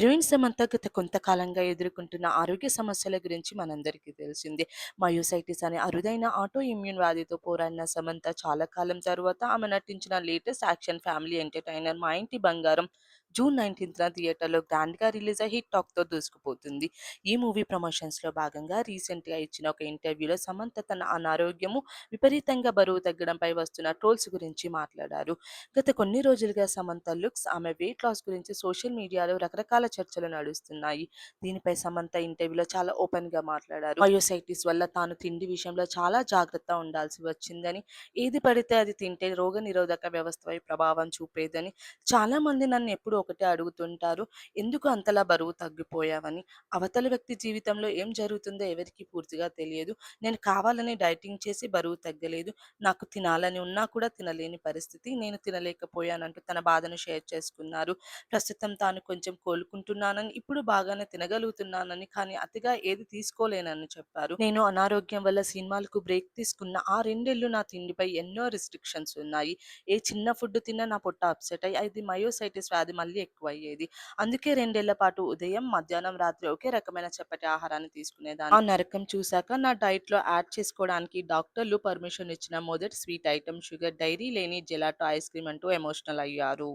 Heroine Samantha గత కొంతకాలంగా ఎదుర్కొంటున్న ఆరోగ్య సమస్యల గురించి మనందరికీ తెలిసిందే. మయోసైటిస్ అనే అరుదైన ఆటో ఇమ్యూన్ వ్యాధితో పోరాడిన సమంత చాలా కాలం తరువాత ఆమె నటించిన లేటెస్ట్ యాక్షన్ ఫ్యామిలీ ఎంటర్‌టైనర్ 'మా ఇంటి బంగారం' జూన్ 19న థియేటర్‌లో గ్రాండ్‌గా రిలీజ్ అయ్యి హిట్ టాక్‌తో దూసుకుపోతుంది. ఈ మూవీ ప్రమోషన్స్‌లో భాగంగా రీసెంట్‌గా ఇచ్చిన ఒక ఇంటర్వ్యూలో సమంత తన అనారోగ్యము, విపరీతంగా బరువు తగ్గడంపై వస్తున్న ట్రోల్స్ గురించి మాట్లాడారు. గత కొన్ని రోజులుగా సమంత లుక్స్, ఆమె వెయిట్ లాస్ గురించి సోషల్ మీడియాలో రకరకాల చర్చలు నడుస్తున్నాయి. దీనిపై సమంత ఇంటర్వ్యూలో చాలా ఓపెన్‌గా మాట్లాడారు. మయోసైటిస్ వల్ల తాను తిండి విషయంలో చాలా జాగ్రత్త ఉండాల్సి వచ్చిందని, ఏది పడితే అది తింటే రోగనిరోధక వ్యవస్థపై ప్రభావం చూపేదని, చాలామంది నన్ను ఎప్పుడూ ఒకటే అడుగుతుంటారు, ఎందుకు అంతలా బరువు తగ్గిపోయావని. అవతల వ్యక్తి జీవితంలో ఏం జరుగుతుందో ఎవరికీ పూర్తిగా తెలియదు. నేను కావాలని డైటింగ్ చేసి బరువు తగ్గలేదు. నాకు తినాలని ఉన్నా కూడా తినలేని పరిస్థితి. నేను తినలేకపోయానంటూ తన బాధను షేర్ చేసుకున్నారు. ప్రస్తుతం తాను కొంచెం కోలుకుంటున్నానని, ఇప్పుడు బాగానే తినగలుగుతున్నానని, కానీ అతిగా ఏది తీసుకోలేనని చెప్పారు. నేను అనారోగ్యం వల్ల సినిమాలకు బ్రేక్ తీసుకున్న ఆ 2 ఏళ్లు నా తిండిపై ఎన్నో రిస్ట్రిక్షన్స్ ఉన్నాయి. ఏ చిన్న ఫుడ్ తిన్నా నా పొట్ట అప్సెట్ అయ్యి అది మయోసైటిస్ వ్యాధి మళ్ళీ ఎక్కువయ్యేది. అందుకే 2 ఏళ్ల పాటు ఉదయం, మధ్యాహ్నం, రాత్రి ఒకే రకమైన చప్పటి ఆహారాన్ని తీసుకునేదాన్ని. ఆ నరకం చూసాక నా డైట్‌లో యాడ్ చేసుకోవడానికి డాక్టర్లు పర్మిషన్ ఇచ్చిన మొదటి స్వీట్ ఐటెమ్ షుగర్, డైరీ లేని జెలాటో ఐస్ క్రీమ్ అంటూ ఎమోషనల్ అయ్యారు.